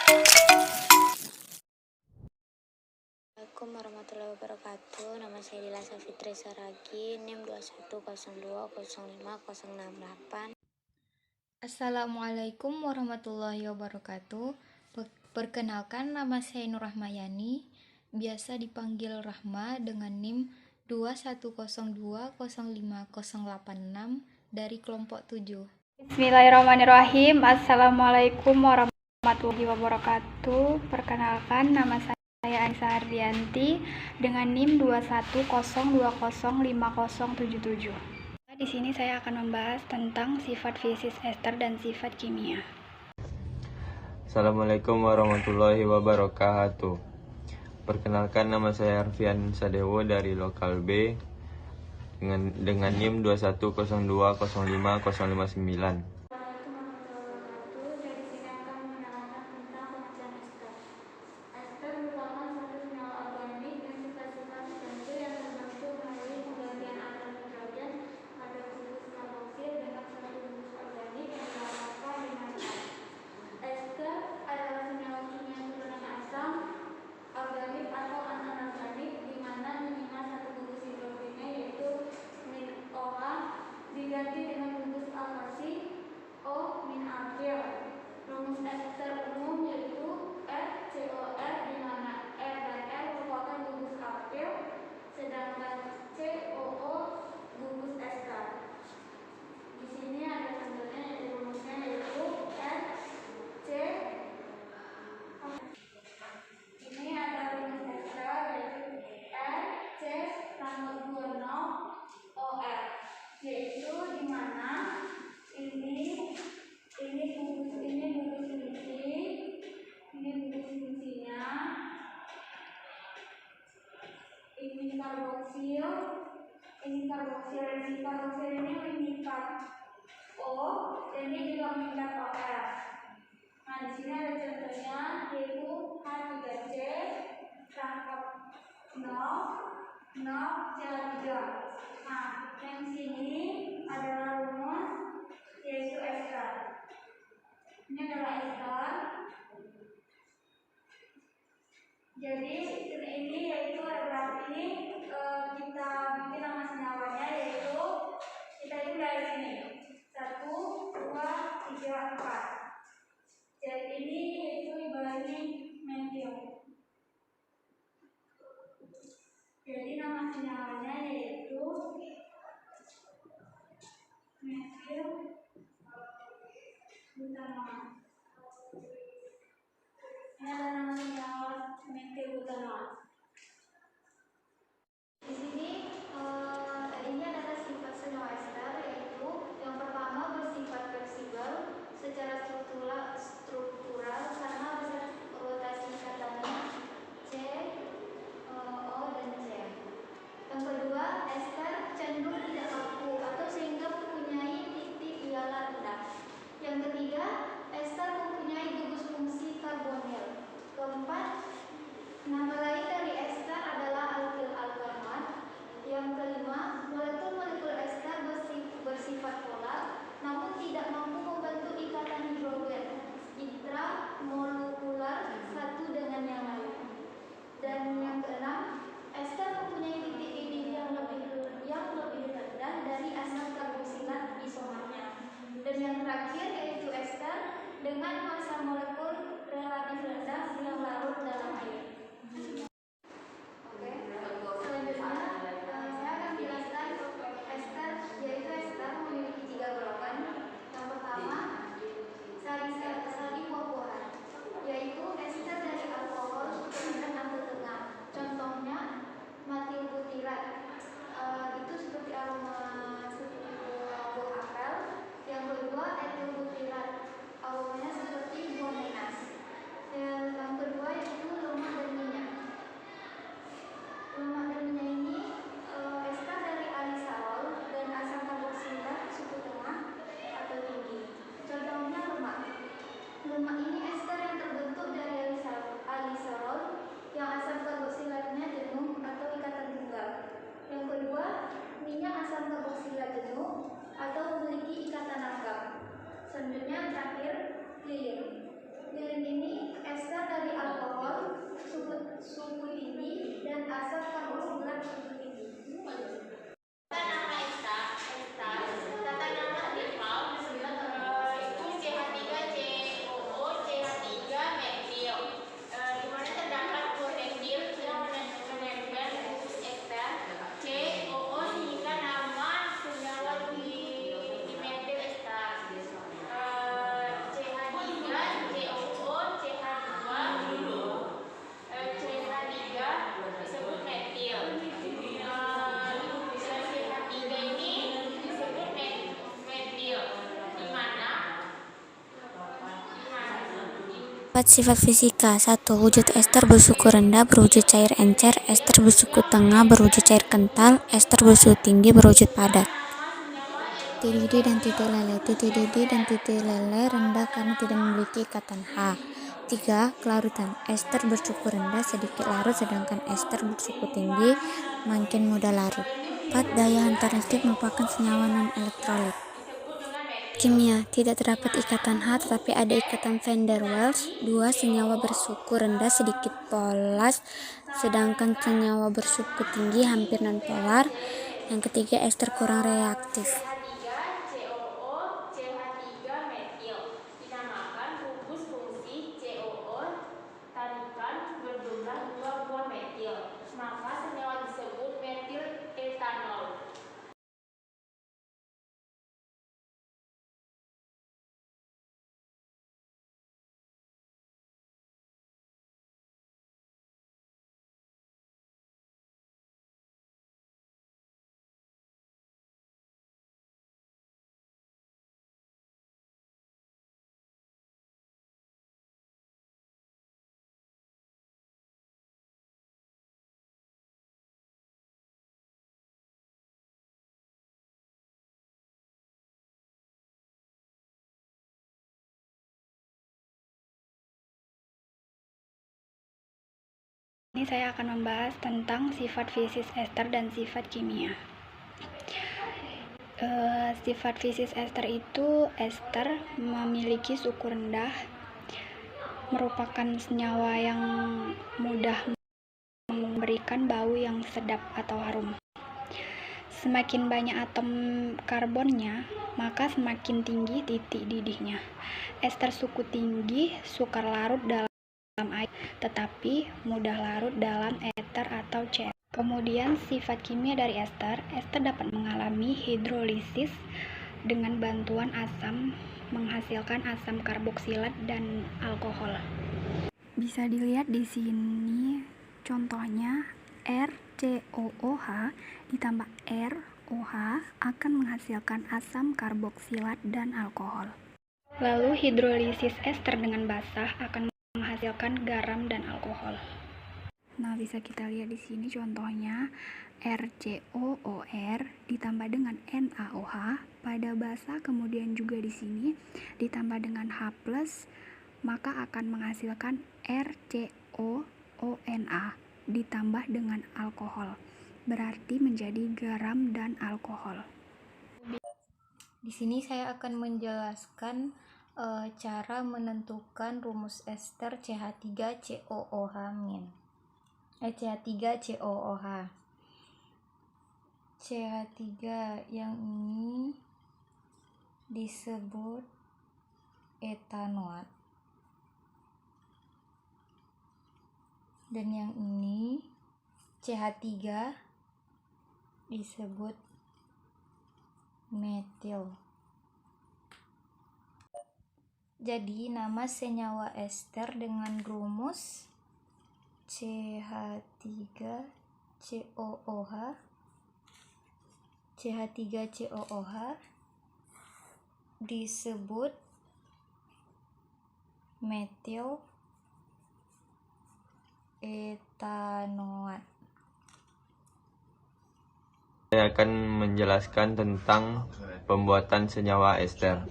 Assalamualaikum warahmatullahi wabarakatuh. Nama saya Dila Safitri Saragi, NIM 21020508. Assalamualaikum warahmatullahi wabarakatuh. Perkenalkan, nama saya Nur Rahmayani, biasa dipanggil Rahma dengan NIM 2102050806 dari kelompok 7. Bismillahirrahmanirrahim. Assalamualaikum warahmatullahi wabarakatuh. Perkenalkan, nama saya Anissa Hardianti dengan NIM 2102050777. Di sini saya akan membahas tentang sifat fisis ester dan sifat kimia. Assalamualaikum warahmatullahi wabarakatuh. Perkenalkan, nama saya Arfian Sadewo dari Lokal B dengan NIM 21020509. Diganti dengan bungkus alkasi O min alkyl. Rumus ester umum yaitu FCOR, di mana R dan R merupakan bungkus alkyl, sedangkan COO bungkus ester. Di sini ada contohnya, yaitu rumusnya yaitu FC. Ini ada rumus ester yaitu RC20OR, yaitu di mana ini bungkus fungsinya, ini karboksil, ini mengikat O, dan ini juga mengikat OR. Nah, di sini ada contohnya yaitu H3C rangkap 0 C3. Nah, yang sini adalah rumus yaitu ester. Ini adalah ester. Jadi ini yaitu berarti kita bikin nama senyawanya, yaitu kita itu dari sini 1, 2, 3, 4. Jadi ini yaitu ibaratnya medium. Jadi nama senyawanya yaitu metil butanol. Ini adalah nama senyawa metil butanol. Di sini ini adalah sifat senyawa ester, yaitu yang pertama bersifat fleksibel secara struktural karena rotasi ikatannya C, O, dan C. Yang kedua, ester Sifat fisika. 1. Wujud ester bersuku rendah berwujud cair encer, ester bersuku tengah berwujud cair kental, ester bersuku tinggi berwujud padat. Titik D dan titik lele. Titik D dan titik lele rendah karena tidak memiliki ikatan H. 3. Kelarutan. Ester bersuku rendah sedikit larut sedangkan ester bersuku tinggi makin mudah larut. 4. Daya hantar listrik merupakan senyawa non-elektrolit. Kimia. Tidak terdapat ikatan H tetapi ada ikatan van der Waals. 2. Senyawa bersuku rendah sedikit polas sedangkan senyawa bersuku tinggi hampir nonpolar. Yang ketiga, ester kurang reaktif. Ini saya akan membahas tentang sifat fisis ester dan sifat kimia. Sifat fisis ester itu, ester memiliki suku rendah, merupakan senyawa yang mudah memberikan bau yang sedap atau harum. Semakin banyak atom karbonnya, maka semakin tinggi titik didihnya. Ester suku tinggi sukar larut dalam air, tetapi mudah larut dalam eter atau CF. Kemudian sifat kimia dari ester dapat mengalami hidrolisis dengan bantuan asam menghasilkan asam karboksilat dan alkohol. Bisa dilihat di sini contohnya RCOOH ditambah ROH akan menghasilkan asam karboksilat dan alkohol. Lalu hidrolisis ester dengan basah akan menghasilkan garam dan alkohol. Nah, bisa kita lihat di sini contohnya RCOOR ditambah dengan NaOH pada basah, kemudian juga di sini ditambah dengan H+, maka akan menghasilkan RCOONA ditambah dengan alkohol. Berarti menjadi garam dan alkohol. Di sini saya akan menjelaskan cara menentukan rumus ester CH3COOH-. CH3COOH. CH3 yang ini disebut etanoat. Dan yang ini CH3 disebut metil. Jadi nama senyawa ester dengan rumus CH3COOH disebut metil etanoat. Saya akan menjelaskan tentang pembuatan senyawa ester.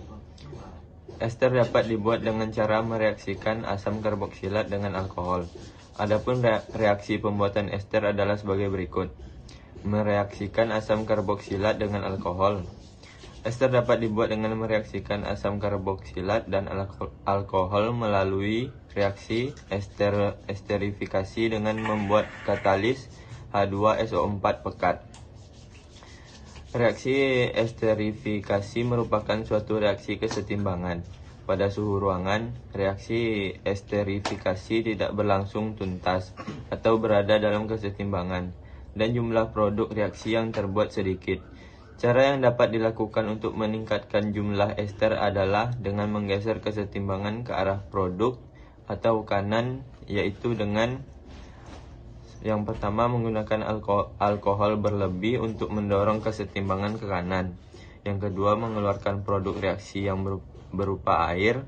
Ester dapat dibuat dengan cara mereaksikan asam karboksilat dengan alkohol. Adapun reaksi pembuatan ester adalah sebagai berikut. Mereaksikan asam karboksilat dengan alkohol. Ester dapat dibuat dengan mereaksikan asam karboksilat dan alkohol melalui reaksi esterifikasi dengan membuat katalis H2SO4 pekat. Reaksi esterifikasi merupakan suatu reaksi kesetimbangan. Pada suhu ruangan, reaksi esterifikasi tidak berlangsung tuntas atau berada dalam kesetimbangan, dan jumlah produk reaksi yang terbuat sedikit. Cara yang dapat dilakukan untuk meningkatkan jumlah ester adalah dengan menggeser kesetimbangan ke arah produk atau kanan, yaitu dengan yang pertama menggunakan alkohol berlebih untuk mendorong kesetimbangan ke kanan. Yang kedua mengeluarkan produk reaksi yang berupa air.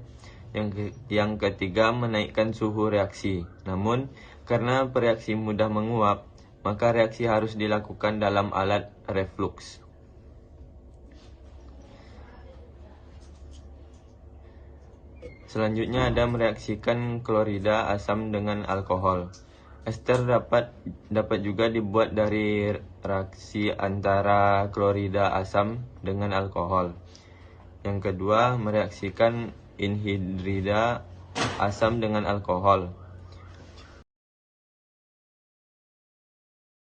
Yang ketiga, menaikkan suhu reaksi. Namun, karena reaksi mudah menguap, maka reaksi harus dilakukan dalam alat reflux. Selanjutnya ada mereaksikan klorida asam dengan alkohol. Ester dapat juga dibuat dari reaksi antara klorida asam dengan alkohol. Yang kedua, mereaksikan anhidrida asam dengan alkohol.